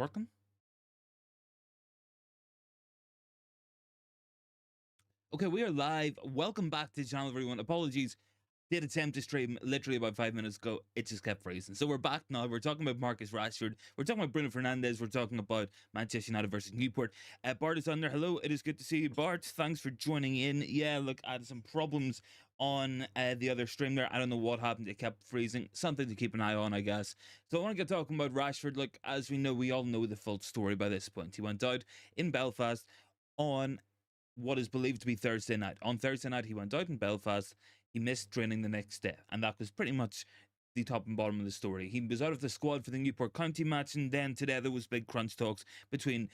Working? Okay, we are live. Welcome back to the channel, everyone. Apologies. Did attempt to stream literally about 5 minutes ago. It just kept freezing. So we're back now. We're talking about Marcus Rashford. We're talking about Bruno Fernandes. We're talking about Manchester United versus Newport. Bart is on there. Hello. It is good to see you, Bart. Thanks for joining in. Yeah, look, I had some problems on the other stream there. I don't know what happened. It kept freezing. Something to keep an eye on, I guess. So I want to get talking about Rashford. Look, as we know, we all know the full story by this point. He went out in Belfast on what is believed to be Thursday night. On Thursday night, he went out in Belfast. He missed training the next day, and that was pretty much the top and bottom of the story. He was out of the squad for the Newport County match, and then today there was big crunch talks between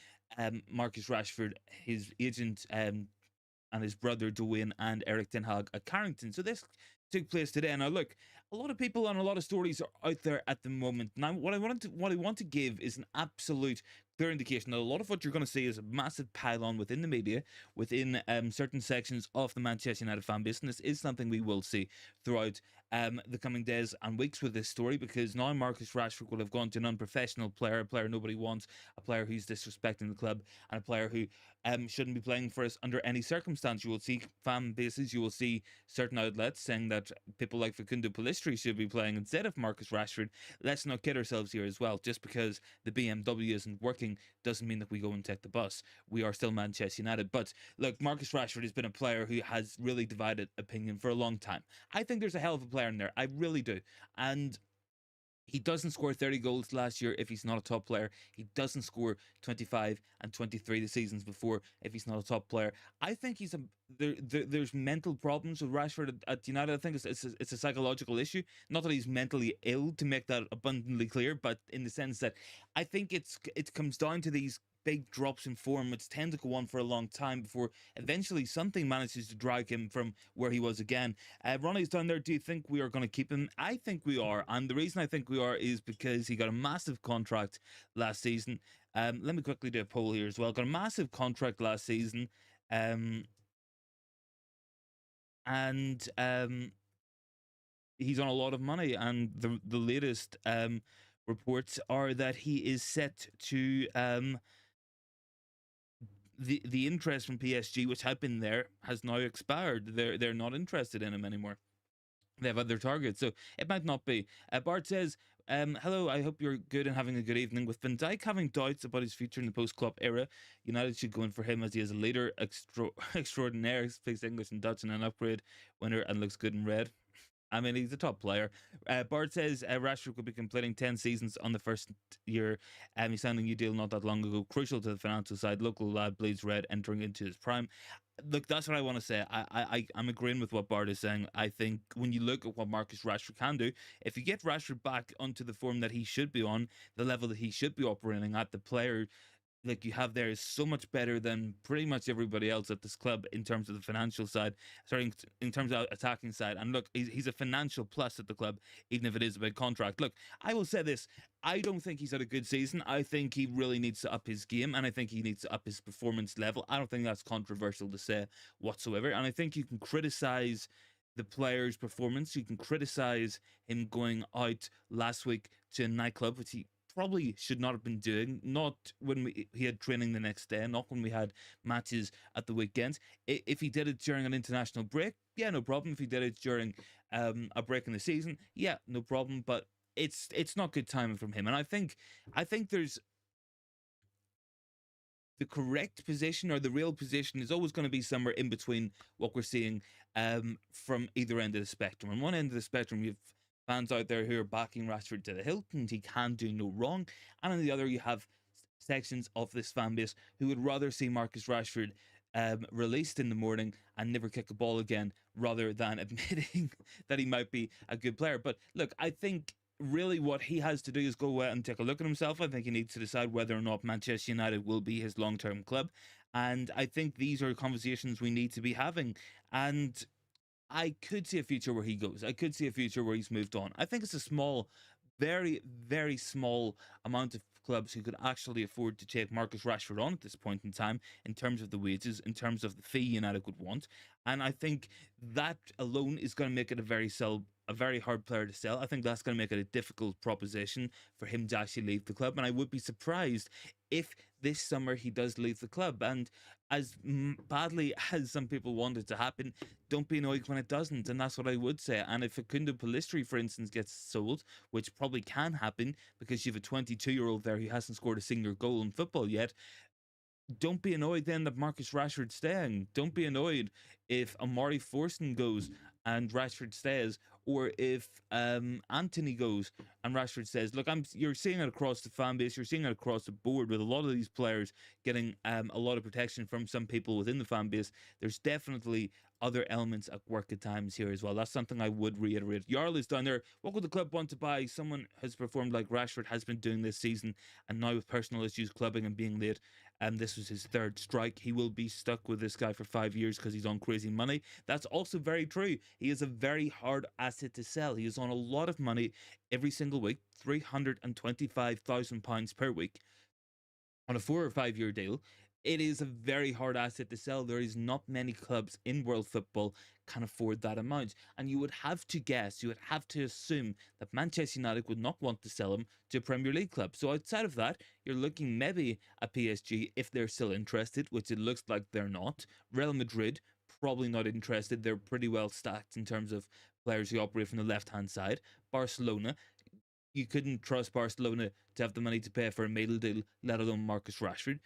Marcus Rashford, his agent, and his brother Dwayne, and Erik Ten Hag at Carrington. So this took place today. Now look, a lot of people and a lot of stories are out there at the moment. Now what I want to give is an absolute clear indication that a lot of what you're going to see is a massive pile-on within the media, within certain sections of the Manchester United fan base, and this is something we will see throughout the coming days and weeks with this story, because now Marcus Rashford will have gone to an unprofessional player, a player nobody wants, a player who's disrespecting the club, and a player who shouldn't be playing for us under any circumstance. You will see fan bases, you will see certain outlets saying that people like Facundo Pellistri should be playing instead of Marcus Rashford. Let's not kid ourselves here as well. Just because the BMW isn't working doesn't mean that we go and take the bus. We are still Manchester United. But look, Marcus Rashford has been a player who has really divided opinion for a long time. I think there's a hell of a player in there. I really do. And he doesn't score 30 goals last year if he's not a top player. He doesn't score 25 and 23 the seasons before if he's not a top player. I think he's there's mental problems with Rashford at United. I think it's a psychological issue. Not that he's mentally ill, to make that abundantly clear, but in the sense that I think it comes down to these big drops in form, which tend to go on for a long time before eventually something manages to drag him from where he was again. Ronnie's down there. Do you think we are going to keep him? I think we are, and the reason I think we are is because he got a massive contract last season. Let me quickly do a poll here as well. Got a massive contract last season, and he's on a lot of money, and the latest reports are that he is set to the interest from PSG, which had been there, has now expired. They're not interested in him anymore. They have other targets, so it might not be. Bart says, hello, I hope you're good and having a good evening. With Van Dijk having doubts about his future in the post-Klopp era, United should go in for him as he is a leader extraordinaire, speaks English and Dutch, and an upgrade winner, and looks good in red. I mean, he's a top player. Bart says Rashford could be completing 10 seasons on the first year. He signed a new deal not that long ago, crucial to the financial side. Local lad bleeds red, entering into his prime. Look, that's what I want to say. I'm agreeing with what Bart is saying. I think when you look at what Marcus Rashford can do, if you get Rashford back onto the form that he should be on, the level that he should be operating at, the player like you have there is so much better than pretty much everybody else at this club in terms of the financial side, sorry, in terms of attacking side. And look, he's a financial plus at the club, even if it is a big contract. Look, I will say this: I don't think he's had a good season. I think he really needs to up his game, and I think he needs to up his performance level. I don't think that's controversial to say whatsoever. And I think you can criticize the player's performance. You can criticize him going out last week to a nightclub, which he probably should not have been doing, not when he had training the next day, not when we had matches at the weekends. If he did it during an international break, yeah, no problem. If he did it during a break in the season, yeah, no problem. But it's not good timing from him. And I think there's the correct position, or the real position, is always going to be somewhere in between what we're seeing from either end of the spectrum. On one end of the spectrum, you have fans out there who are backing Rashford to the hilt, and he can do no wrong. And on the other, you have sections of this fan base who would rather see Marcus Rashford released in the morning and never kick a ball again, rather than admitting that he might be a good player. But look, I think really what he has to do is go out and take a look at himself. I think he needs to decide whether or not Manchester United will be his long-term club. And I think these are conversations we need to be having. And I could see a future where he goes. I could see a future where he's moved on. I think it's a small, very, very small amount of clubs who could actually afford to take Marcus Rashford on at this point in time, in terms of the wages, in terms of the fee United would want. And I think that alone is going to make it a very a very hard player to sell. I think that's going to make it a difficult proposition for him to actually leave the club. And I would be surprised if this summer he does leave the club. And as badly as some people want it to happen, don't be annoyed when it doesn't. And that's what I would say. And if Facundo Pellistri, for instance, gets sold, which probably can happen because you have a 22-year-old there who hasn't scored a single goal in football yet, don't be annoyed then that Marcus Rashford's staying. Don't be annoyed if Amari Forson goes and Rashford stays, or if Anthony goes and Rashford says, look, you're seeing it across the fan base, you're seeing it across the board with a lot of these players getting a lot of protection from some people within the fan base. There's definitely other elements at work at times here as well. That's something I would reiterate. Jarl is down there. What would the club want to buy? Someone has performed like Rashford has been doing this season, and now with personal issues, clubbing and being late, this was his third strike. He will be stuck with this guy for 5 years because he's on crazy money. That's also very true. He is a very hard asset to sell. He is on a lot of money every single week, £325,000 per week on a 4 or 5 year deal. It is a very hard asset to sell. There is not many clubs in world football can afford that amount. And you would have to guess, you would have to assume that Manchester United would not want to sell him to a Premier League club. So outside of that, you're looking maybe at PSG if they're still interested, which it looks like they're not. Real Madrid, probably not interested. They're pretty well stacked in terms of players who operate from the left-hand side. Barcelona, you couldn't trust Barcelona to have the money to pay for a middle deal, let alone Marcus Rashford.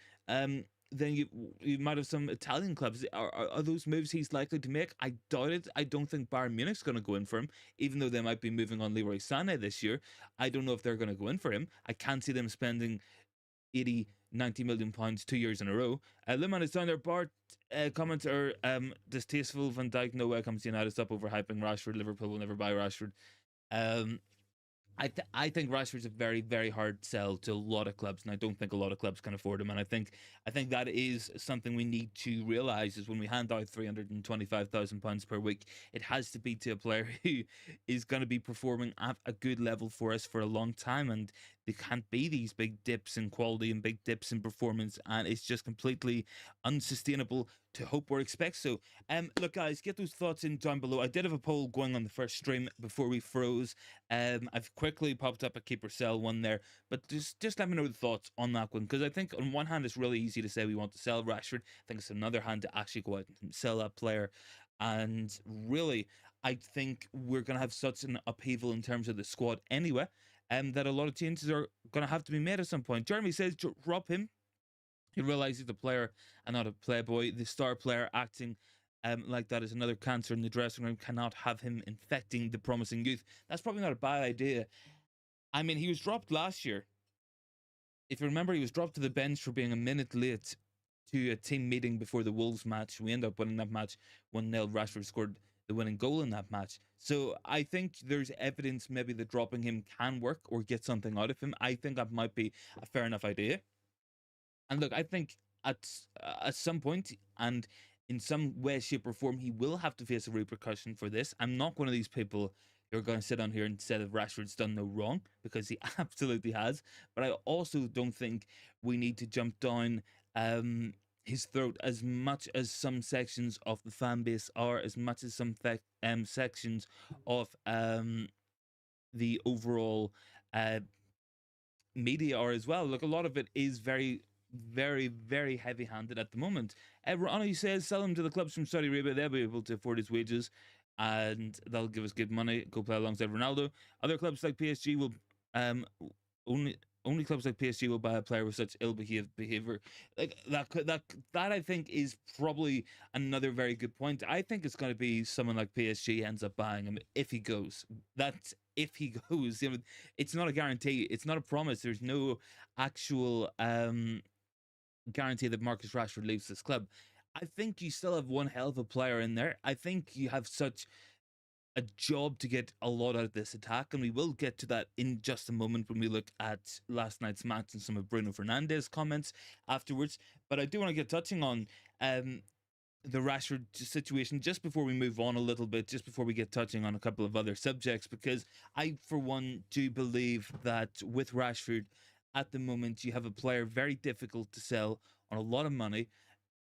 Then you might have some Italian clubs. Are those moves he's likely to make? I doubt it. I don't think Bayern Munich's going to go in for him, even though they might be moving on Leroy Sané this year. I don't know if they're going to go in for him. I can't see them spending 80, 90 million pounds 2 years in a row. Liman is down there. Bart commenter, distasteful. Van Dijk, no way comes to United. Stop overhyping Rashford. Liverpool will never buy Rashford. I think Rashford's a very, very hard sell to a lot of clubs, and I don't think a lot of clubs can afford him. And I think that is something we need to realise is when we hand out £325,000 per week, it has to be to a player who is going to be performing at a good level for us for a long time, and there can't be these big dips in quality and big dips in performance, and it's just completely unsustainable to hope or expect so. Look, guys, get those thoughts in down below. I did have a poll going on the first stream before we froze. I've quickly popped up a keep or sell one there, but just let me know the thoughts on that one, because I think on one hand it's really easy to say we want to sell Rashford. I think it's another hand to actually go out and sell that player, and really I think we're going to have such an upheaval in terms of the squad anyway, that a lot of changes are going to have to be made at some point. Jeremy says drop him. He realizes the player and not a playboy. The star player acting like that is another cancer in the dressing room. Cannot have him infecting the promising youth. That's probably not a bad idea. I mean, he was dropped last year. If you remember, he was dropped to the bench for being a minute late to a team meeting before the Wolves match. We ended up winning that match 1-0. Rashford scored the winning goal in that match. So I think there's evidence maybe that dropping him can work or get something out of him. I think that might be a fair enough idea. And look, I think at some point and in some way, shape, or form, he will have to face a repercussion for this. I'm not one of these people who are going to sit on here and say that Rashford's done no wrong, because he absolutely has. But I also don't think we need to jump down his throat as much as some sections of the fan base are, as much as some sections of the overall media are as well. Look, a lot of it is very, very, very heavy-handed at the moment. Ronnie says, sell him to the clubs from Saudi Arabia. They'll be able to afford his wages, and they'll give us good money. Go play alongside Ronaldo. Other clubs like PSG will only clubs like PSG will buy a player with such behavior. Like that I think is probably another very good point. I think it's going to be someone like PSG ends up buying him if he goes. That's if he goes. It's not a guarantee. It's not a promise. There's no actual guarantee that Marcus Rashford leaves this club. I think you still have one hell of a player in there. I think you have such a job to get a lot out of this attack, and we will get to that in just a moment when we look at last night's match and some of Bruno Fernandes' comments afterwards. But I do want to get touching on the Rashford situation just before we move on a little bit, just before we get touching on a couple of other subjects, because I, for one, do believe that with Rashford at the moment, you have a player very difficult to sell on a lot of money.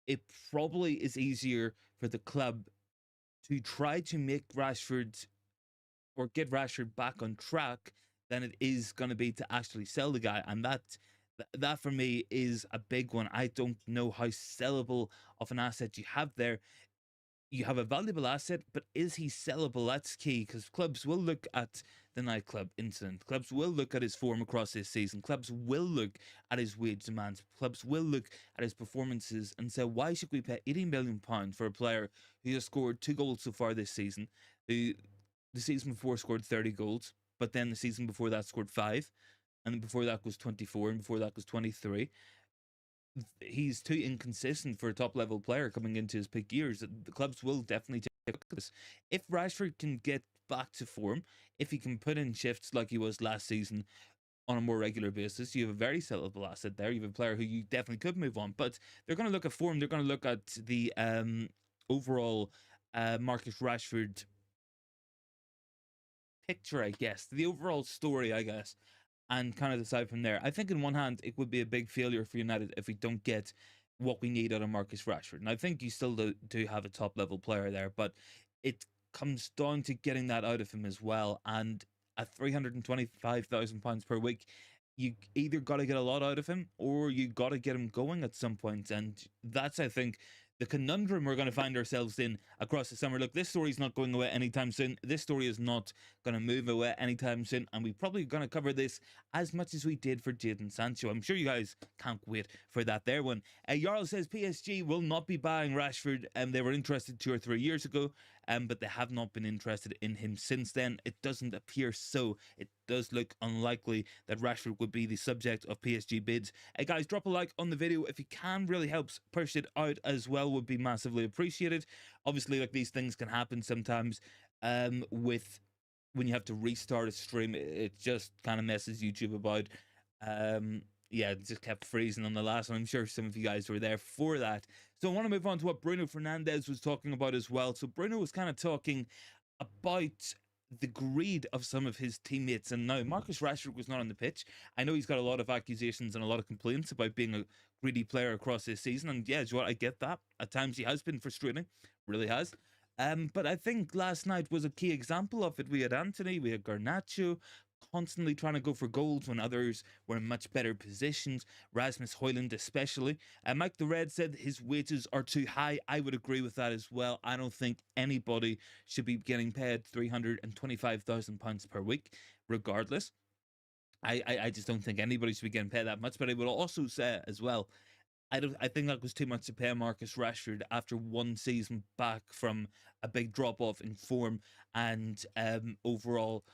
It probably is easier for the club to try to make Rashford or get Rashford back on track than it is going to be to actually sell the guy. And that for me is a big one. I don't know how sellable of an asset you have there. You have a valuable asset, but is he sellable? That's key, because clubs will look at the nightclub incident. Clubs will look at his form across this season. Clubs will look at his wage demands. Clubs will look at his performances and say, why should we pay £80 million for a player who has scored 2 goals so far this season, who the season before scored 30 goals, but then the season before that scored 5, and before that was 24, and before that was 23. He's too inconsistent for a top level player coming into his peak years. The clubs will definitely take a look at this. If Rashford can get back to form, if he can put in shifts like he was last season on a more regular basis, you have a very sellable asset there. You have a player who you definitely could move on, but they're going to look at form. They're going to look at the overall Marcus Rashford picture, I guess, the overall story, I guess, and kind of decide from there. I think, in one hand, it would be a big failure for United if we don't get what we need out of Marcus Rashford. And I think you still do have a top level player there, but it comes down to getting that out of him as well. And at £325,000 per week, you either got to get a lot out of him or you got to get him going at some point. And that's, I think, the conundrum we're going to find ourselves in across the summer. Look, this story's not going away anytime soon. This story is not going to move away anytime soon, and we're probably going to cover this as much as we did for Jadon Sancho. I'm sure you guys can't wait for that there one. Jarl says PSG will not be buying Rashford, and they were interested 2 or 3 years ago, but they have not been interested in him since then. It doesn't appear so. It does look unlikely that Rashford would be the subject of PSG bids. Guys, drop a like on the video if you can. Really helps push it out as well. Would be massively appreciated. Obviously, like, these things can happen sometimes with when you have to restart a stream. It just kind of messes YouTube about. Yeah, it just kept freezing on the last one. I'm sure some of you guys were there for that. So I want to move on to what Bruno Fernandes was talking about as well. So Bruno was kind of talking about the greed of some of his teammates. And now Marcus Rashford was not on the pitch. I know he's got a lot of accusations and a lot of complaints about being a greedy player across this season. And yeah, I get that. At times he has been frustrating, really has. But I think last night was a key example of it. We had Anthony, we had Garnacho, constantly trying to go for goals when others were in much better positions. Rasmus Højlund especially. Mike the Red said his wages are too high. I would agree with that as well. I don't think anybody should be getting paid £325,000 per week, regardless. I just don't think anybody should be getting paid that much. But I will also say as well, I think that was too much to pay Marcus Rashford after one season back from a big drop off in form and overall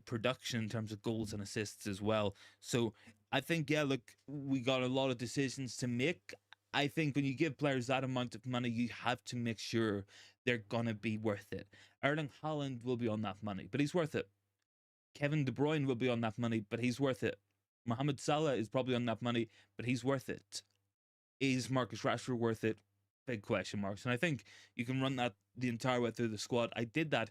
production in terms of goals and assists as well. So I think, yeah, look, we got a lot of decisions to make. I think when you give players that amount of money, you have to make sure they're gonna be worth it. Erling Haaland will be on that money, but he's worth it. Kevin De Bruyne will be on that money, but he's worth it. Mohamed Salah is probably on that money, but he's worth it. Is Marcus Rashford worth it? Big question marks. And I think you can run that the entire way through the squad. I did that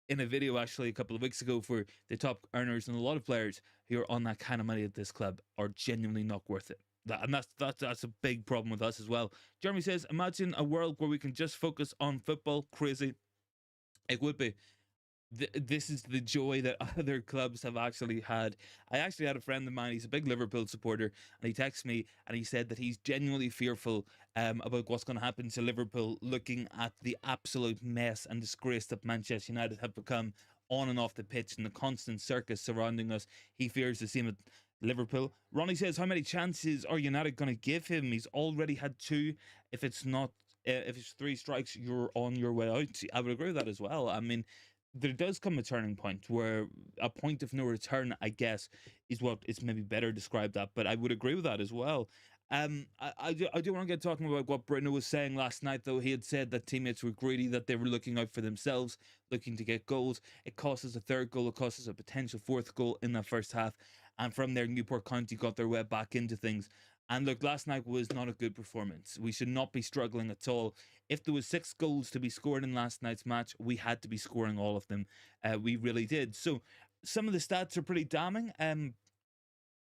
in a video actually a couple of weeks ago for the top earners, and a lot of players who are on that kind of money at this club are genuinely not worth it. And that's a big problem with us as well. Jeremy says, imagine a world where we can just focus on football. Crazy. It would be. This is the joy that other clubs have actually had. I actually had a friend of mine, he's a big Liverpool supporter, and he texted me and he said that he's genuinely fearful about what's going to happen to Liverpool, looking at the absolute mess and disgrace that Manchester United have become on and off the pitch and the constant circus surrounding us. He fears the same at Liverpool. Ronnie says, how many chances are United going to give him? He's already had 2. If it's 3 strikes, you're on your way out. I would agree with that as well. I mean, there does come a turning point where a point of no return, I guess, is what is maybe better described at. But I would agree with that as well. I do want to get talking about what Bruno was saying last night, though. He had said that teammates were greedy, that they were looking out for themselves, looking to get goals. It cost us a 3rd goal. It cost us a potential 4th goal in that first half. And from there, Newport County got their way back into things. And look, last night was not a good performance. We should not be struggling at all. If there was 6 goals to be scored in last night's match, we had to be scoring all of them. We really did. So some of the stats are pretty damning.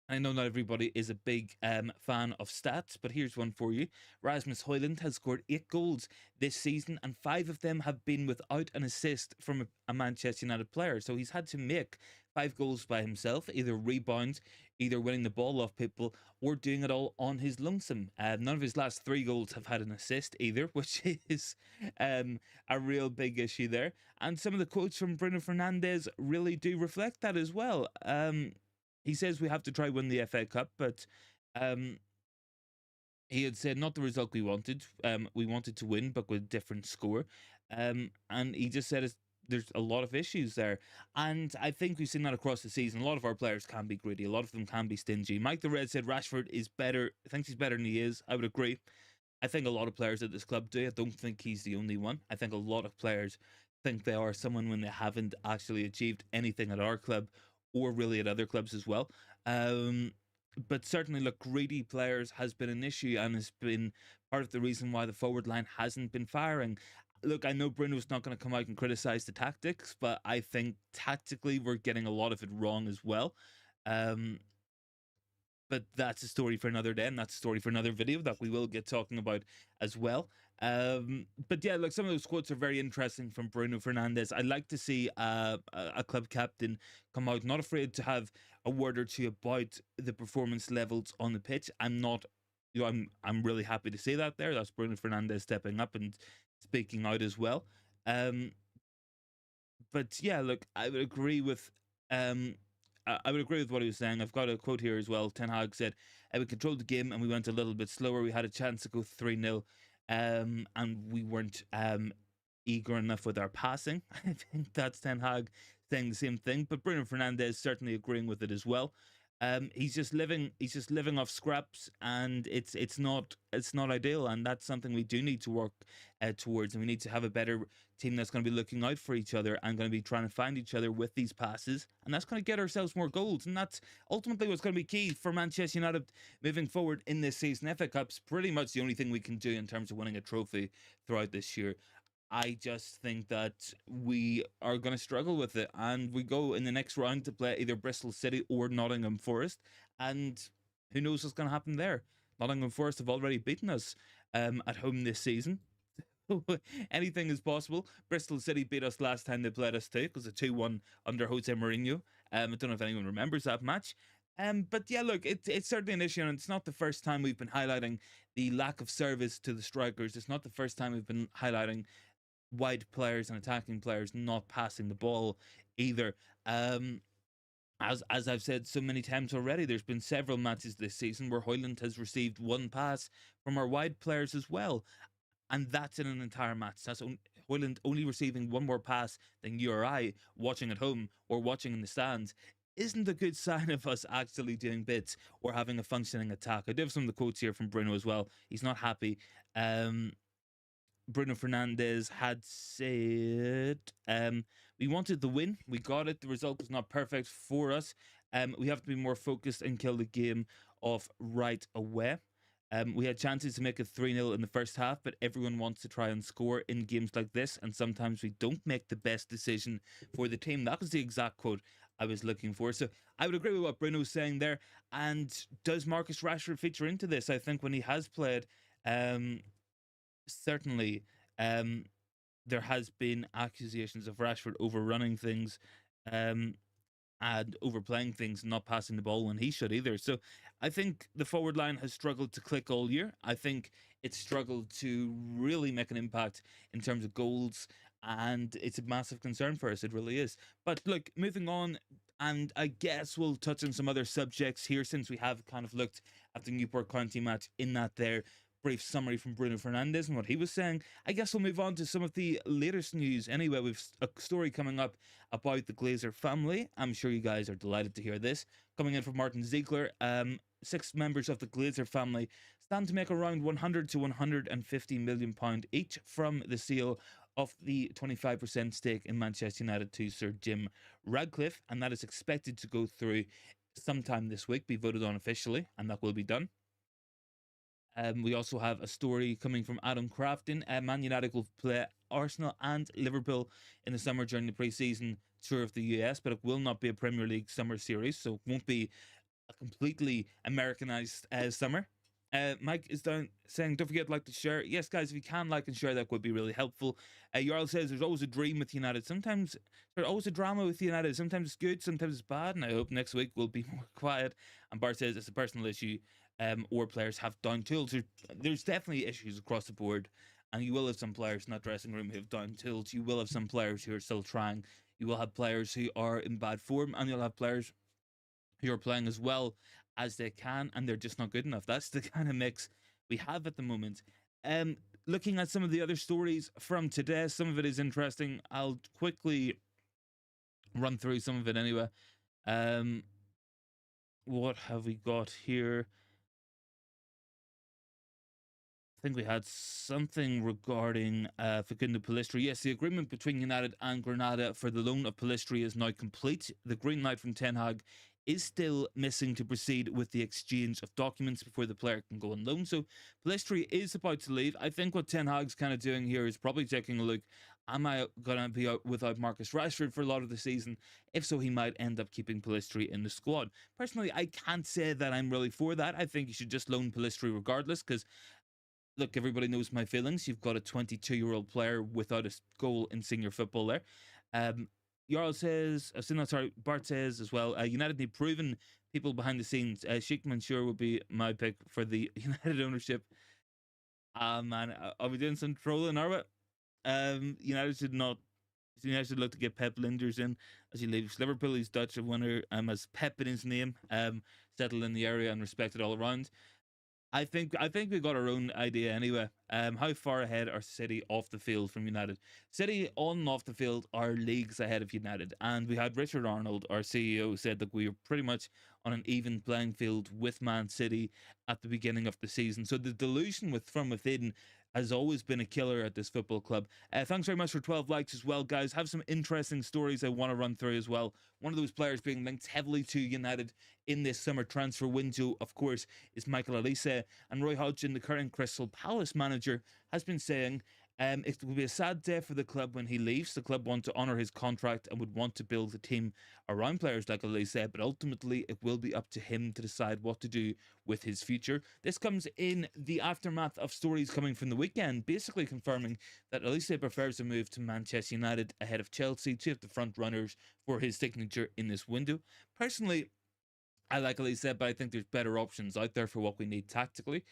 I know not everybody is a big fan of stats, but here's one for you. Rasmus Højlund has scored 8 goals this season, and 5 of them have been without an assist from a Manchester United player. So he's had to make 5 goals by himself, either rebounds, either winning the ball off people, or doing it all on his lonesome. None of his last 3 goals have had an assist either, which is a real big issue there. And some of the quotes from Bruno Fernandes really do reflect that as well. He says we have to try win the FA Cup, but um, he had said not the result we wanted. We wanted to win, but with a different score. And he just said there's a lot of issues there. And I think we've seen that across the season. A lot of our players can be greedy. A lot of them can be stingy. Mike the Red said Rashford is better, thinks he's better than he is. I would agree. I think a lot of players at this club do. I don't think he's the only one. I think a lot of players think they are someone when they haven't actually achieved anything at our club or really at other clubs as well. Um, but certainly, look, greedy players has been an issue and has been part of the reason why the forward line hasn't been firing. Look, I know Bruno's not going to come out and criticize the tactics, but I think tactically we're getting a lot of it wrong as well. Um, but that's a story for another day, and that's a story for another video that we will get talking about as well. But yeah, look, some of those quotes are very interesting from Bruno Fernandes. I'd like to see a club captain come out, not afraid to have a word or two about the performance levels on the pitch. I'm not, I'm really happy to see that there. That's Bruno Fernandes stepping up and speaking out as well. Um, but yeah, look, I would agree with um I would agree with what he was saying. I've got a quote here as well. Ten Hag said, "We controlled the game and we went a little bit slower. We had a chance to go 3-0, and we weren't eager enough with our passing." I think that's Ten Hag saying the same thing. But Bruno Fernandes certainly agreeing with it as well. He's just living. He's just living off scraps, and it's not ideal. And that's something we do need to work towards. And we need to have a better team that's going to be looking out for each other and going to be trying to find each other with these passes, and that's going to get ourselves more goals. And that's ultimately what's going to be key for Manchester United moving forward in this season. FA Cup's pretty much the only thing we can do in terms of winning a trophy throughout this year. I just think that we are going to struggle with it, and we go in the next round to play either Bristol City or Nottingham Forest, and who knows what's going to happen there. Nottingham Forest have already beaten us at home this season. Anything is possible. Bristol City beat us last time they played us too. It was a 2-1 under Jose Mourinho. I don't know if anyone remembers that match. But yeah, look, it's certainly an issue, and it's not the first time we've been highlighting the lack of service to the strikers. It's not the first time we've been highlighting wide players and attacking players not passing the ball either. As I've said so many times already, there's been several matches this season where Højlund has received one pass from our wide players as well, and that's in an entire match. That's Højlund only receiving one more pass than you or I watching at home or watching in the stands. Isn't a good sign of us actually doing bits or having a functioning attack. I do have some of the quotes here from Bruno as well. He's not happy. Bruno Fernandes had said, "We wanted the win. We got it. The result was not perfect for us. We have to be more focused and kill the game off right away. We had chances to make it 3-0 in the first half, but everyone wants to try and score in games like this, and sometimes we don't make the best decision for the team." That was the exact quote I was looking for. So I would agree with what Bruno's saying there. And does Marcus Rashford feature into this? I think when he has played, certainly there has been accusations of Rashford overrunning things. And overplaying things and not passing the ball when he should either. So I think the forward line has struggled to click all year. I think it's struggled to really make an impact in terms of goals, and it's a massive concern for us. It really is. But look, moving on, and I guess we'll touch on some other subjects here since we have kind of looked at the Newport County match in that there brief summary from Bruno Fernandes and what he was saying. I guess we'll move on to some of the latest news. Anyway, we've a story coming up about the Glazer family. I'm sure you guys are delighted to hear this. Coming in from Martin Ziegler, 6 members of the Glazer family stand to make around 100 to 150 million pound each from the sale of the 25% stake in Manchester United to Sir Jim Radcliffe, and that is expected to go through sometime this week, be voted on officially, and that will be done. We also have a story coming from Adam Crafton. Man United will play Arsenal and Liverpool in the summer during the pre-season tour of the US, but it will not be a Premier League summer series, so it won't be a completely Americanized summer. Mike is down saying, don't forget like to share. Yes, guys, if you can like and share, that would be really helpful. Jarl says there's always a dream with United. Sometimes there's always a drama with United. Sometimes it's good, sometimes it's bad, and I hope next week will be more quiet. And Bart says it's a personal issue, or players have down tools. There's definitely issues across the board, and you will have some players in that dressing room who have down tools. You will have some players who are still trying. You will have players who are in bad form, and you'll have players who are playing as well as they can, and they're just not good enough. That's the kind of mix we have at the moment. Um, Looking at some of the other stories from today, some of it is interesting. I'll quickly run through some of it anyway. Um, what have we got here? I think we had something regarding Facundo Pellistri. Yes, the agreement between United and Granada for the loan of Pellistri is now complete. The green light from Ten Hag is still missing to proceed with the exchange of documents before the player can go on loan. So Pellistri is about to leave. I think what Ten Hag's kind of doing here is probably taking a look. Am I going to be out without Marcus Rashford for a lot of the season? If so, he might end up keeping Pellistri in the squad. Personally, I can't say that I'm really for that. I think you should just loan Pellistri regardless, because look, everybody knows my feelings. You've got a 22-year-old player without a goal in senior football there. Um, Jarl says, sorry, Bart says as well, United need proven people behind the scenes. Sheikh Mansour would be my pick for the United ownership. Man, are we doing some trolling, are we? United should not. United should look to get Pep Linders in as he leaves Liverpool. He's Dutch, a winner, has Pep in his name, settled in the area and respected all around. I think we got our own idea anyway. How far ahead are City off the field from United? City on and off the field are leagues ahead of United, and we had Richard Arnold, our CEO, said that we were pretty much on an even playing field with Man City at the beginning of the season. So the delusion with from within has always been a killer at this football club. Thanks very much for 12 likes as well, guys. Have some interesting stories I want to run through as well. One of those players being linked heavily to United in this summer transfer window, of course, is Michael Olise. And Roy Hodgson, the current Crystal Palace manager, has been saying it will be a sad day for the club when he leaves. The club want to honour his contract and would want to build a team around players like Olise, but ultimately it will be up to him to decide what to do with his future. This comes in the aftermath of stories coming from the weekend, basically confirming that Olise prefers a move to Manchester United ahead of Chelsea, two of the front runners for his signature in this window. Personally, I like Elise, but I think there's better options out there for what we need tactically.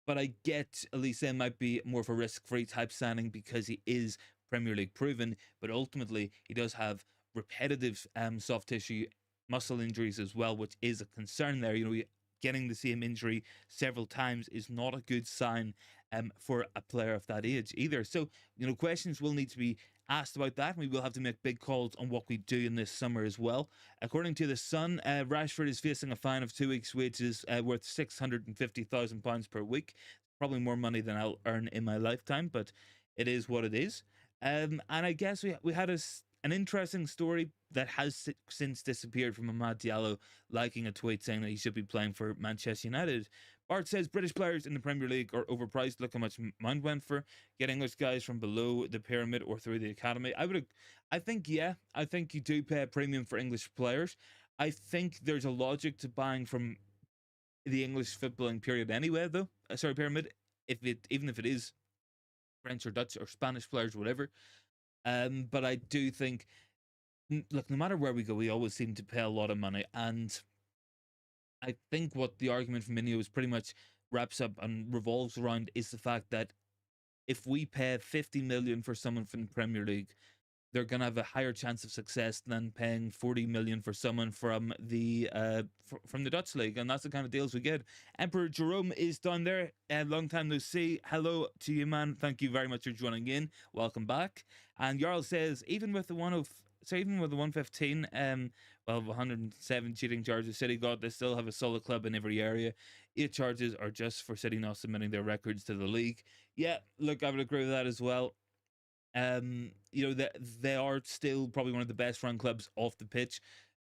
But I get Elise might be more of a risk-free type signing because he is Premier League proven, but ultimately he does have repetitive soft tissue muscle injuries as well, which is a concern there. You know, getting the same injury several times is not a good sign for a player of that age either. So, you know, questions will need to be asked about that. We will have to make big calls on what we do in this summer as well. According to The Sun, Rashford is facing a fine of 2 weeks' wages worth £650,000 per week. Probably more money than I'll earn in my lifetime, but it is what it is. And I guess we had an interesting story that has since disappeared from Amad Diallo liking a tweet saying that he should be playing for Manchester United. Bart says British players in the Premier League are overpriced. Look how much Mount went for. Get English guys from below the pyramid or through the academy. I think, yeah, I think you do pay a premium for English players. I think there's a logic to buying from the English footballing period anyway, though. Sorry, pyramid. Even if it is French or Dutch or Spanish players, whatever. But I do think, look, no matter where we go, we always seem to pay a lot of money, and I think what the argument from Minio is pretty much wraps up and revolves around is the fact that if we pay 50 million for someone from the Premier League, they're going to have a higher chance of success than paying 40 million for someone from the Dutch league, and that's the kind of deals we get. Emperor Jerome is down there. Long time no see. Hello to you, man. Thank you very much for joining in. Welcome back. And Jarl says even with the 115, well, 107 cheating charges City got, they still have a solid club in every area. 8 charges are just for City not submitting their records to the league. Yeah, look, I would agree with that as well. You know, that they are still probably one of the best run clubs off the pitch,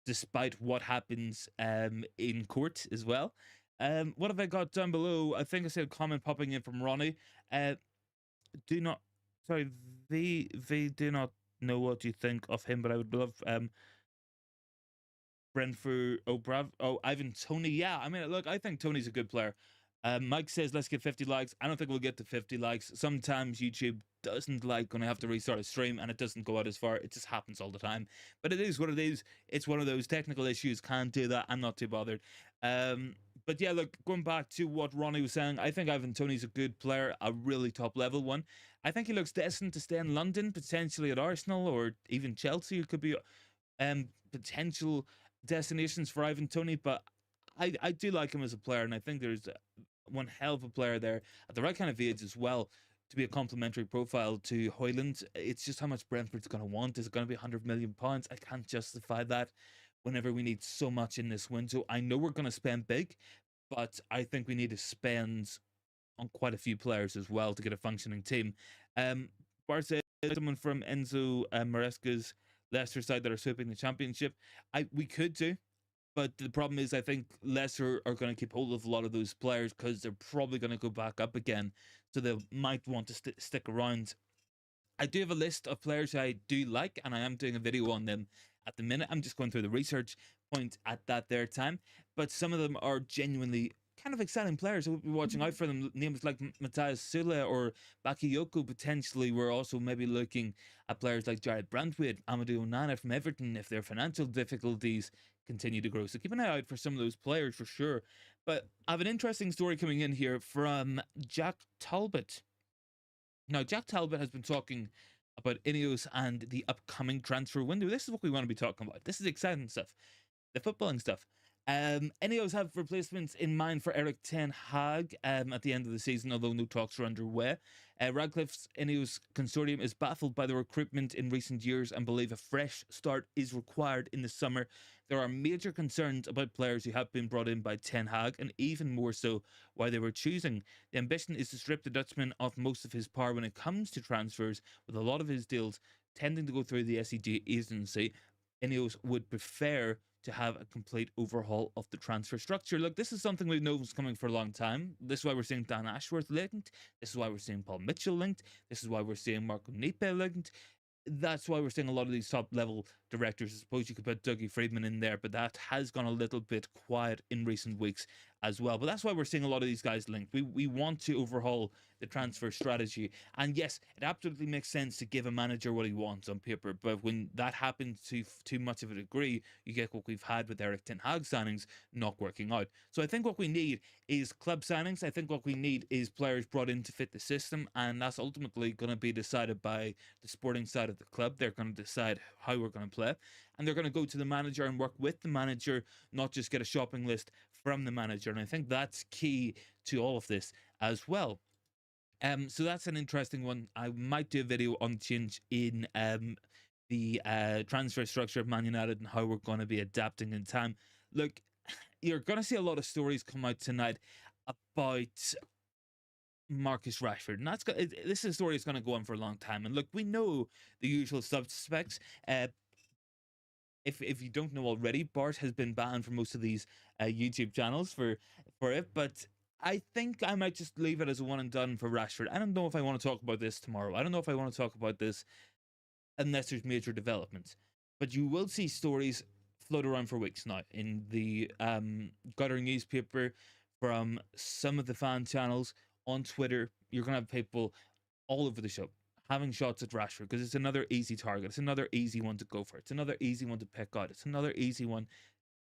despite what happens in court as well. What have I got down below? I think I said a comment popping in from Ronnie. Uh, do not, sorry, V do not know what you think of him, but I would love Brentford. Ivan Toney. Yeah, I mean, look, I think Tony's a good player. Mike says let's get 50 likes. I don't think we'll get to 50 likes. Sometimes YouTube doesn't like when I have to restart a stream and it doesn't go out as far. It just happens all the time. But it is what it is. It's one of those technical issues. Can't do that. I'm not too bothered. But yeah, look, going back to what Ronnie was saying, I think Ivan Toney's a good player, a really top level one. I think he looks destined to stay in London, potentially at Arsenal or even Chelsea. It could be potential destinations for Ivan Toney, but I do like him as a player, and I think there's one hell of a player there at the right kind of age as well to be a complementary profile to Hoyland. It's just how much Brentford's going to want. Is it going to be £100 million? I can't justify that whenever we need so much in this window. I know we're going to spend big, but I think we need to spend on quite a few players as well to get a functioning team. Barca, someone from Enzo Maresca's Leicester side that are sweeping the championship. We could do, but the problem is I think Leicester are going to keep hold of a lot of those players because they're probably going to go back up again, so they might want to stick around. I do have a list of players I do like, and I am doing a video on them at the minute. I'm just going through the research point at that there time, but some of them are genuinely kind of exciting players. We'll be watching out for them. Names like Matthias Sule or Bakayoko potentially. We're also maybe looking at players like Jared Brandtwaite, Amadou Onana from Everton if their financial difficulties continue to grow. So keep an eye out for some of those players for sure. But I have an interesting story coming in here from Jack Talbot. Now, Jack Talbot has been talking about Ineos and the upcoming transfer window. This is what we want to be talking about. This is exciting stuff, the footballing stuff. Ineos have replacements in mind for Erik Ten Hag at the end of the season, although no talks are underway. Radcliffe's Ineos consortium is baffled by the recruitment in recent years and believe a fresh start is required in the summer. There are major concerns about players who have been brought in by Ten Hag, and even more so why they were choosing. The ambition is to strip the Dutchman of most of his power when it comes to transfers, with a lot of his deals tending to go through the SEG agency. Ineos would prefer to have a complete overhaul of the transfer structure. Look, this is something we've known was coming for a long time. This is why we're seeing Dan Ashworth linked. This is why we're seeing Paul Mitchell linked. This is why we're seeing Marco Nipe linked. That's why we're seeing a lot of these top level directors. I suppose you could put Dougie Friedman in there, but that has gone a little bit quiet in recent weeks as well. But that's why we're seeing a lot of these guys linked. We want to overhaul the transfer strategy. And yes, it absolutely makes sense to give a manager what he wants on paper. But when that happens to too much of a degree, you get what we've had with Erik Ten Hag signings not working out. So I think what we need is club signings. I think what we need is players brought in to fit the system. And that's ultimately going to be decided by the sporting side of the club. They're going to decide how we're going to play. And they're going to go to the manager and work with the manager, not just get a shopping list from the manager. And I think that's key to all of this as well. So that's an interesting one. I might do a video on change in the transfer structure of Man United and how we're going to be adapting in time. Look, you're going to see a lot of stories come out tonight about Marcus Rashford, and this is a story that's going to go on for a long time. And look, we know the usual suspects. If you don't know already, Bart has been banned from most of these YouTube channels for it, but I think I might just leave it as a one and done for Rashford. I don't know if I want to talk about this tomorrow. I don't know if I want to talk about this unless there's major developments. But you will see stories float around for weeks now in the Gutter newspaper, from some of the fan channels on Twitter. You're going to have people all over the show having shots at Rashford because it's another easy target. It's another easy one to go for. It's another easy one to pick out. It's another easy one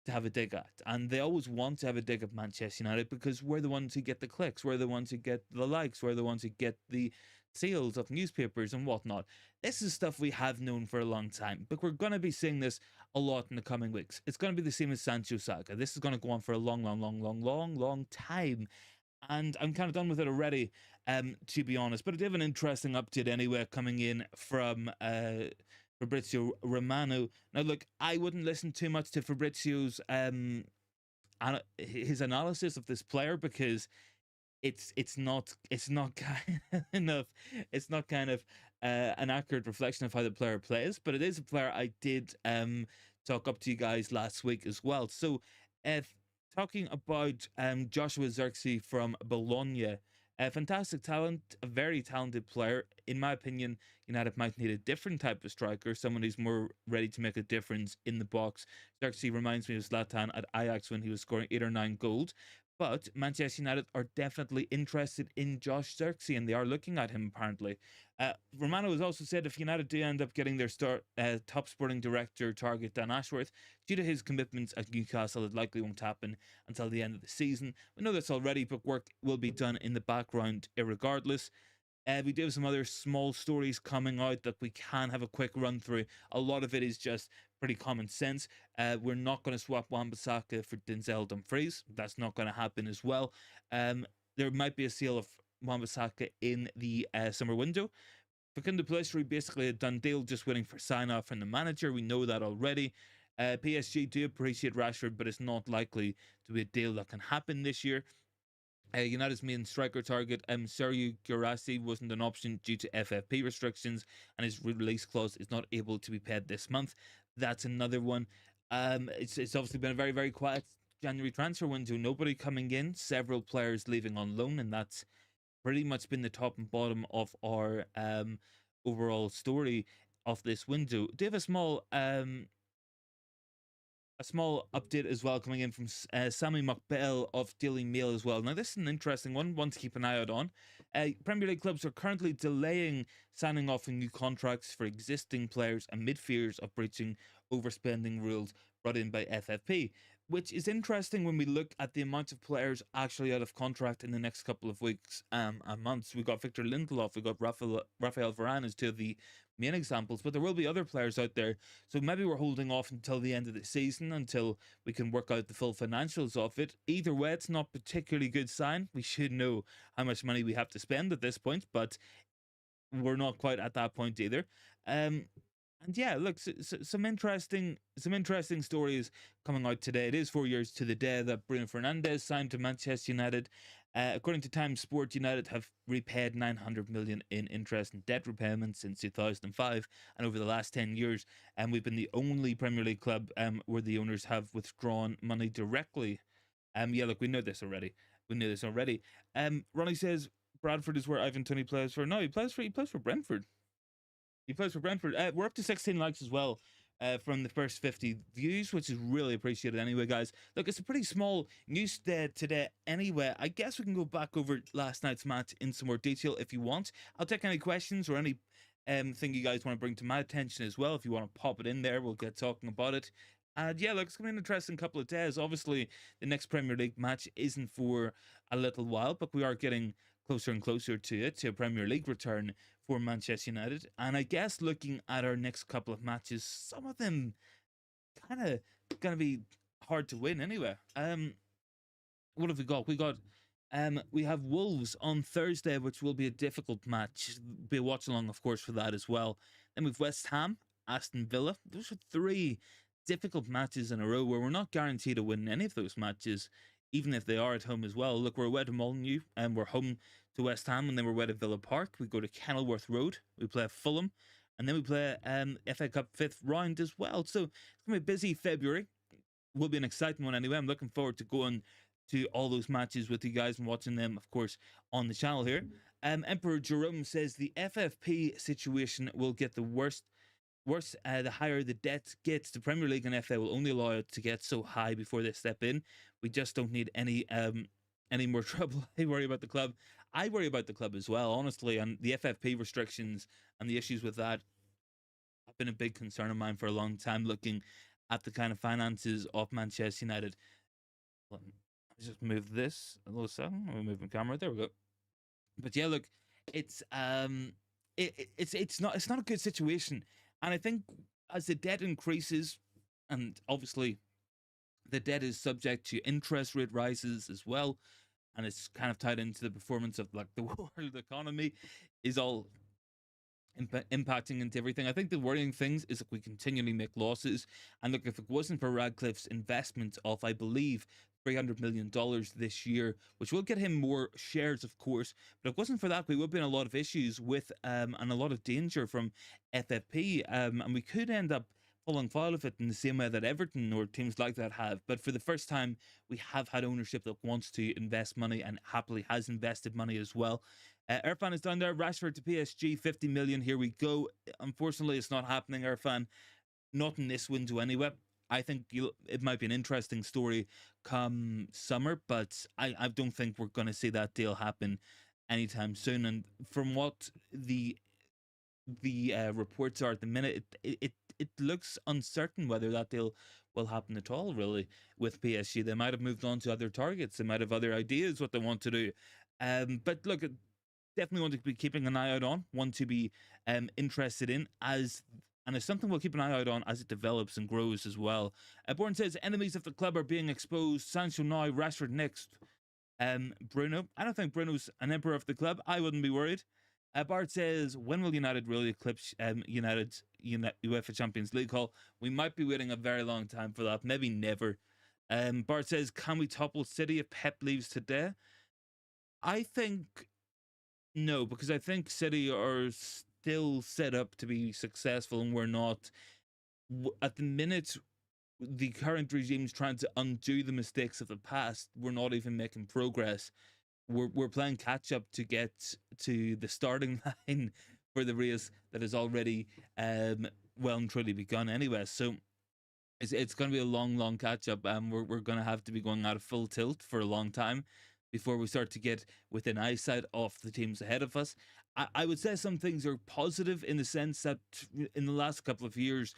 to have a dig at. And they always want to have a dig at Manchester United because we're the ones who get the clicks, we're the ones who get the likes, we're the ones who get the sales of newspapers and whatnot. This is stuff we have known for a long time, but we're going to be seeing this a lot in the coming weeks. It's going to be the same as Sancho saga. This is going to go on for a long time. And I'm kind of done with it already, to be honest. But I did have an interesting update anyway coming in from Fabrizio Romano. Now, look, I wouldn't listen too much to Fabrizio's his analysis of this player because it's not kind of an accurate reflection of how the player plays. But it is a player I did talk up to you guys last week as well. So, talking about Joshua Zirkzee from Bologna, A fantastic talent, a very talented player. In my opinion, United might need a different type of striker, someone who's more ready to make a difference in the box. Xerxes reminds me of Zlatan at Ajax when he was scoring 8 or 9 goals. But Manchester United are definitely interested in Josh Xerxes, and they are looking at him apparently. Romano has also said if United do end up getting their top sporting director target Dan Ashworth, due to his commitments at Newcastle, it likely won't happen until the end of the season. We know this already, but work will be done in the background irregardless. We do have some other small stories coming out that we can have a quick run through. A lot of it is just pretty common sense. We're not going to swap Wan-Bissaka for Denzel Dumfries. That's not going to happen as well. There might be a sale of Wan-Bissaka in the summer window. Facundo Pellistri basically a done deal, just waiting for sign off from the manager. We know that already. PSG do appreciate Rashford, but it's not likely to be a deal that can happen this year. United's main striker target, Sergio Guirassy, wasn't an option due to FFP restrictions, and his release clause is not able to be paid this month. That's another one. It's obviously been a very, very quiet January transfer window. Nobody coming in, several players leaving on loan, and that's pretty much been the top and bottom of our overall story of this window. Do you have a small update as well coming in from Sammy McBell of Daily Mail as well. Now, this is an interesting one to keep an eye out on. Premier League clubs are currently delaying signing off on new contracts for existing players amid fears of breaching overspending rules brought in by FFP, which is interesting when we look at the amount of players actually out of contract in the next couple of weeks and months. We got Victor Lindelof, we got Rafael Varane as two of the main examples, but there will be other players out there. So maybe we're holding off until the end of the season until we can work out the full financials of it. Either way, it's not particularly good sign. We should know how much money we have to spend at this point, but we're not quite at that point either. And yeah, look, some interesting stories coming out today. It is 4 years to the day that Bruno Fernandes signed to Manchester United. According to Time Sport, United have repaid 900 million in interest and debt repayments since 2005, and over the last 10 years, and we've been the only Premier League club where the owners have withdrawn money directly. Yeah, look, we know this already. Ronnie says Bradford is where Ivan Toney plays for. No, he plays for Brentford. He plays for Brentford. We're up to 16 likes as well from the first 50 views, which is really appreciated anyway, guys. Look, it's a pretty small news day today anyway. I guess we can go back over last night's match in some more detail if you want. I'll take any questions or any thing you guys want to bring to my attention as well. If you want to pop it in there, we'll get talking about it. And yeah, look, it's going to be an interesting couple of days. Obviously, the next Premier League match isn't for a little while, but we are getting closer and closer to it, to a Premier League return for Manchester United. And I guess looking at our next couple of matches, some of them kind of going to be hard to win anyway. What have we got? We have Wolves on Thursday, which will be a difficult match. Be a watch along, of course, for that as well. Then we've West Ham, Aston Villa. Those are three difficult matches in a row where we're not guaranteed to win any of those matches, even if they are at home as well. Look, we're away to Molineux and we're home to West Ham, and then we're away to Villa Park. We go to Kenilworth Road. We play Fulham, and then we play FA Cup 5th round as well. So it's going to be a busy February. Will be an exciting one anyway. I'm looking forward to going to all those matches with you guys and watching them, of course, on the channel here. Emperor Jerome says the FFP situation will get the worse, the higher the debt gets. The Premier League and FA will only allow it to get so high before they step in. We just don't need any more trouble. I worry about the club. I worry about the club as well, honestly, and the FFP restrictions and the issues with that have been a big concern of mine for a long time, looking at the kind of finances of Manchester United. Let me just move this a little second. Let me move my camera. There we go. But yeah, look, it's not a good situation. And I think as the debt increases, and obviously the debt is subject to interest rate rises as well, and it's kind of tied into the performance of like the world economy, is all impacting into everything. I think the worrying things is that we continually make losses. And look, if it wasn't for Radcliffe's investment of, I believe, $300 million this year, which will get him more shares, of course, but if it wasn't for that, we would be in a lot of issues with and a lot of danger from FFP, and we could end up falling foul of it in the same way that Everton or teams like that have. But for the first time, we have had ownership that wants to invest money and happily has invested money as well. Irfan is down there. Rashford to PSG, 50 million. Here we go. Unfortunately, it's not happening, Irfan. Not in this window anyway. I think it might be an interesting story come summer, but I don't think we're going to see that deal happen anytime soon. And from what the reports are at the minute, it looks uncertain whether that deal will happen at all. Really, with PSG, they might have moved on to other targets. They might have other ideas what they want to do. But look, definitely want to be keeping an eye out on. Want to be interested in as. And it's something we'll keep an eye out on as it develops and grows as well. Born says enemies of the club are being exposed. Sancho now, Rashford next. Bruno. I don't think Bruno's an emperor of the club. I wouldn't be worried. Bart says, when will United really eclipse United's UEFA Champions League haul? We might be waiting a very long time for that. Maybe never. Bart says, can we topple City if Pep leaves today? I think no, because I think City are still set up to be successful and we're not. At the minute, the current regime's trying to undo the mistakes of the past. We're not even making progress. We're playing catch up to get to the starting line for the race that has already well and truly begun anyway. So it's going to be a long catch up. We're going to have to be going out of full tilt for a long time before we start to get within eyesight of the teams ahead of us. I would say some things are positive in the sense that in the last couple of years,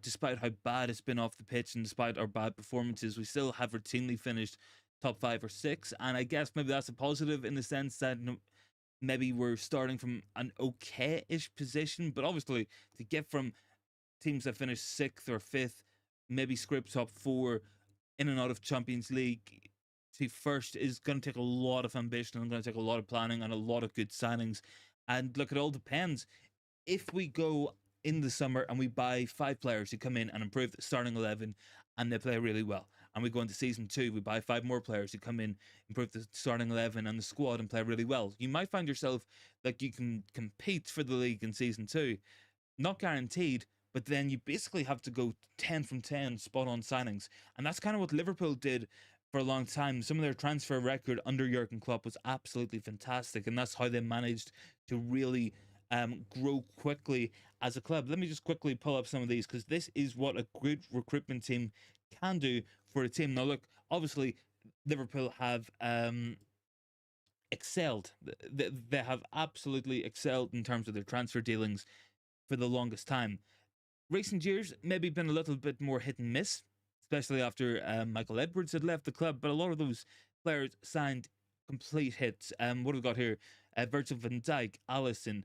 despite how bad it's been off the pitch and despite our bad performances, we still have routinely finished top 5 or 6. And I guess maybe that's a positive in the sense that maybe we're starting from an okay-ish position, but obviously to get from teams that finish 6th or 5th, maybe scrape top 4 in and out of Champions League to first is going to take a lot of ambition and going to take a lot of planning and a lot of good signings. And look, it all depends. If we go in the summer and we buy 5 players who come in and improve the starting 11 and they play really well, and we go into season 2, we buy 5 more players who come in, improve the starting 11 and the squad and play really well, you might find yourself like you can compete for the league in season 2. Not guaranteed, but then you basically have to go 10 from 10 spot on signings. And that's kind of what Liverpool did for a long time. Some of their transfer record under Jurgen Klopp was absolutely fantastic, and that's how they managed to really grow quickly as a club. Let me just quickly pull up some of these because this is what a good recruitment team can do for a team. Now, look, obviously, Liverpool have excelled. They have absolutely excelled in terms of their transfer dealings for the longest time. Recent years, maybe been a little bit more hit and miss, especially after Michael Edwards had left the club. But a lot of those players signed complete hits. What have we got here? Virgil van Dijk, Alisson,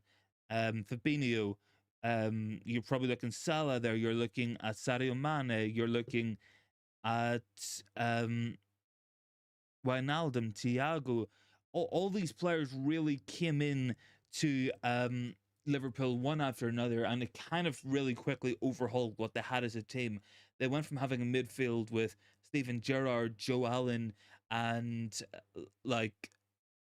Fabinho. You're probably looking Salah there. You're looking at Sadio Mane. You're looking at Wijnaldum, Thiago. All these players really came in to Liverpool one after another, and it kind of really quickly overhauled what they had as a team. They went from having a midfield with Steven Gerrard, Joe Allen, and like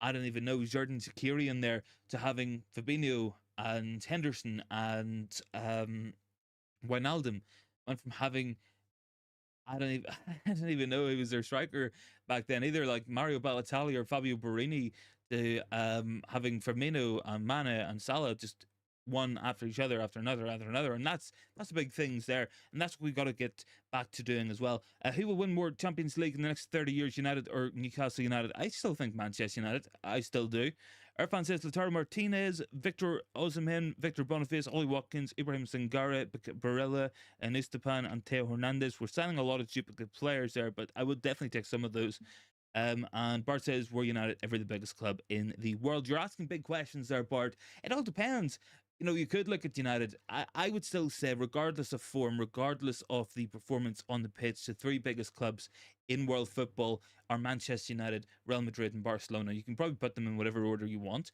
I don't even know Jordan Shaqiri in there, to having Fabinho and Henderson and Wijnaldum. Went from having I don't even I don't even know who was their striker back then either, like Mario Balotelli or Fabio Borini, to having Firmino and Mane and Salah just one after each other, after another, and that's the big things there, and that's what we've got to get back to doing as well. Who will win more Champions League in the next 30 years, United or Newcastle United? I still think Manchester United. I still do. Irfan says Lautaro Martinez, Victor Osimhen, Victor Boniface, Ollie Watkins, Ibrahim Sangare, Barella, and Esteban and Theo Hernandez. We're signing a lot of duplicate players there, but I would definitely take some of those. And Bart says, we're United, ever the biggest club in the world. You're asking big questions there, Bart. It all depends. You know, you could look at United. I would still say, regardless of form, regardless of the performance on the pitch, the 3 biggest clubs in world football are Manchester United, Real Madrid, and Barcelona. You can probably put them in whatever order you want.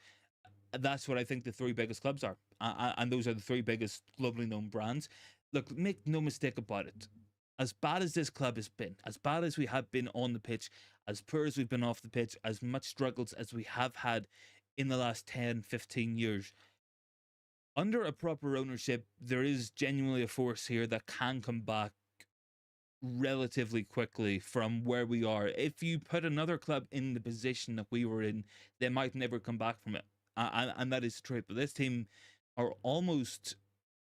That's what I think the 3 biggest clubs are. And those are the 3 biggest globally known brands. Look, make no mistake about it. As bad as this club has been, as bad as we have been on the pitch, as poor as we've been off the pitch, as much struggles as we have had in the last 10, 15 years, under a proper ownership, there is genuinely a force here that can come back relatively quickly from where we are. If you put another club in the position that we were in, they might never come back from it. And that is true. But this team are almost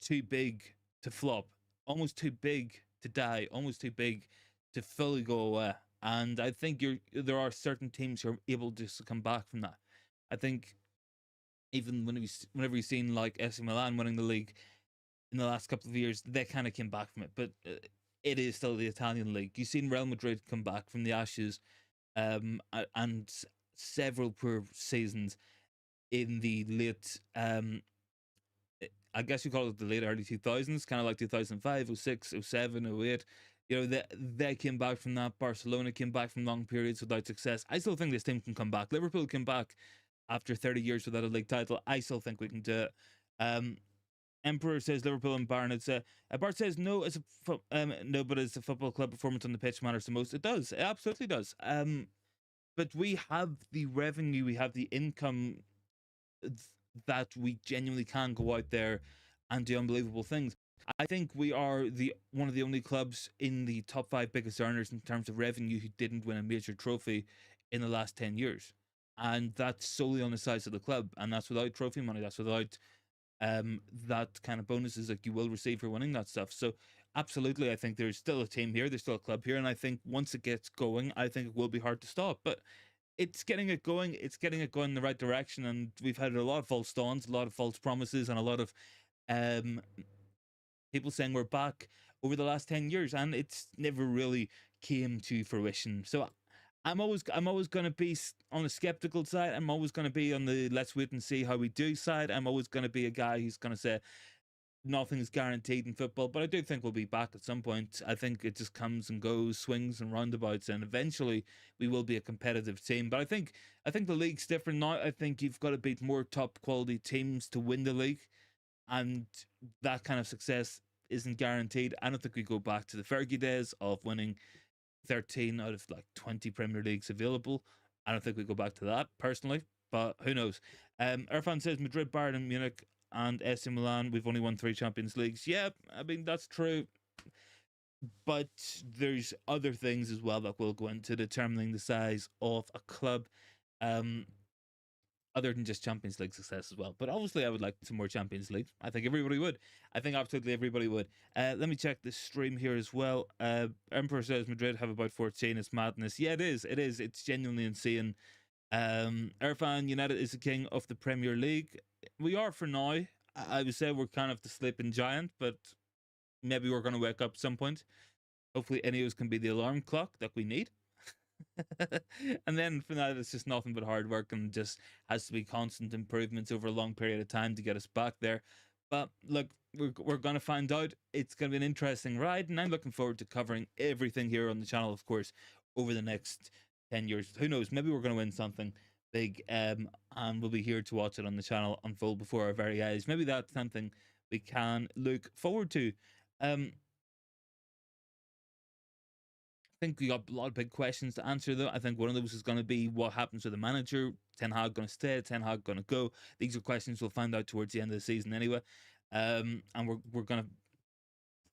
too big to flop, almost too big to die, almost too big to fully go away. And I think there are certain teams who are able to come back from that. I think even whenever you've seen like AC Milan winning the league in the last couple of years, they kind of came back from it. But it is still the Italian league. You've seen Real Madrid come back from the ashes, and several poor seasons in the late, I guess you call it the late early 2000s, kind of like 2005, 06, 07, 08. You know, they came back from that. Barcelona came back from long periods without success. I still think this team can come back. Liverpool came back after 30 years without a league title. I still think we can do it. Emperor says Liverpool and Bayern. It's Bart says no, no, but as a football club performance on the pitch matters the most. It does. It absolutely does. But we have the revenue, we have the income that we genuinely can go out there and do unbelievable things. I think we are the one of the only clubs in the top 5 biggest earners in terms of revenue who didn't win a major trophy in the last 10 years. And that's solely on the size of the club. And that's without trophy money. That's without that kind of bonuses that you will receive for winning that stuff. So absolutely, I think there's still a team here, there's still a club here, and I think once it gets going, I think it will be hard to stop. But it's getting it going. It's getting it going in the right direction, and we've had a lot of false dawns, a lot of false promises, and a lot of um, people saying we're back over the last 10 years, and it's never really came to fruition. So I'm always going to be on the skeptical side. I'm always going to be on the let's wait and see how we do side. I'm always going to be a guy who's going to say nothing's guaranteed in football, but I do think we'll be back at some point. I think it just comes and goes, swings and roundabouts, and eventually we will be a competitive team. But I think the league's different now. I think you've got to beat more top quality teams to win the league, and that kind of success isn't guaranteed. I don't think we go back to the Fergie days of winning 13 out of like 20 Premier Leagues available. I don't think we go back to that personally, but who knows? Irfan says Madrid, Bayern, and Munich and AC Milan. We've only won 3 Champions Leagues. Yeah, I mean that's true, but there's other things as well that will go into determining the size of a club. Other than just Champions League success as well. But obviously, I would like some more Champions League. I think everybody would. I think absolutely everybody would. Let me check the stream here as well. Emperor says Madrid have about 14. It's madness. Yeah, it is. It is. It's genuinely insane. Irfan, United is the king of the Premier League. We are for now. I would say we're kind of the sleeping giant, but maybe we're going to wake up at some point. Hopefully, Ineos can be the alarm clock that we need. And then from that, it's just nothing but hard work and just has to be constant improvements over a long period of time to get us back there. But look, we're going to find out. It's going to be an interesting ride, and I'm looking forward to covering everything here on the channel, of course, over the next 10 years. Who knows? Maybe we're going to win something big, and we'll be here to watch it on the channel unfold before our very eyes. Maybe that's something we can look forward to. I think we got a lot of big questions to answer, though. I think one of those is going to be what happens to the manager. Ten Hag going to stay? Ten Hag going to go? These are questions we'll find out towards the end of the season anyway. And we're going to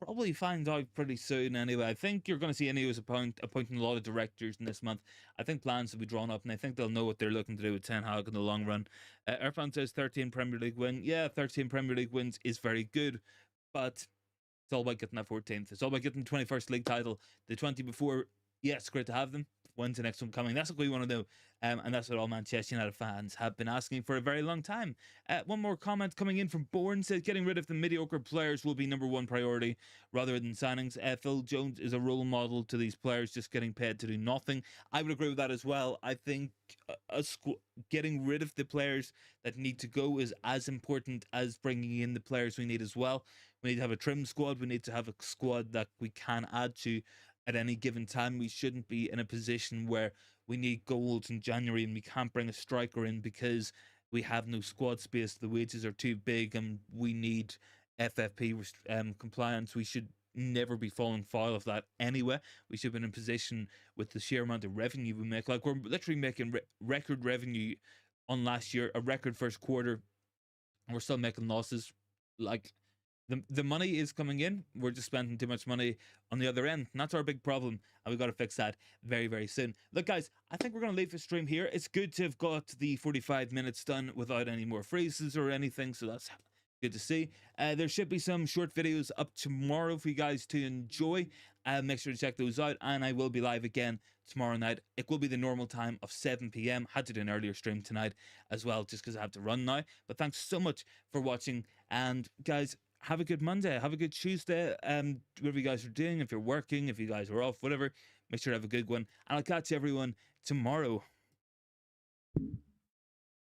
probably find out pretty soon anyway. I think you're going to see Ineos appointing a lot of directors in this month. I think plans will be drawn up, and I think they'll know what they're looking to do with Ten Hag in the long run. Irfan says 13 Premier League win. Yeah, 13 Premier League wins is very good, but it's all about getting that 14th. It's all about getting the 21st league title. The 20 before, yes, great to have them. When's the next one coming? That's what we want to know. And that's what all Manchester United fans have been asking for a very long time. One more comment coming in from Bourne says getting rid of the mediocre players will be #1 priority rather than signings. Phil Jones is a role model to these players just getting paid to do nothing. I would agree with that as well. I think getting rid of the players that need to go is as important as bringing in the players we need as well. We need to have a trim squad. We need to have a squad that we can add to at any given time. We shouldn't be in a position where we need goals in January and we can't bring a striker in because we have no squad space. The wages are too big and we need FFP compliance. We should never be falling foul of that anyway. We should be in a position with the sheer amount of revenue we make. Like, we're literally making record revenue on last year, a record first quarter. and we're still making losses. Like, the money is coming in, we're just spending too much money on the other end, and that's our big problem, and we've got to fix that very, very soon. Look, guys, I think we're going to leave the stream here. It's good to have got the 45 minutes done without any more freezes or anything, so that's good to see. There should be some short videos up tomorrow for you guys to enjoy. Make sure to check those out, and I will be live again tomorrow night. It will be the normal time of 7 p.m. Had to do an earlier stream tonight as well, just because I have to run now. But thanks so much for watching, and guys, have a good Monday, have a good Tuesday, whatever you guys are doing. If you're working, if you guys are off, whatever, make sure to have a good one, and I'll catch everyone tomorrow.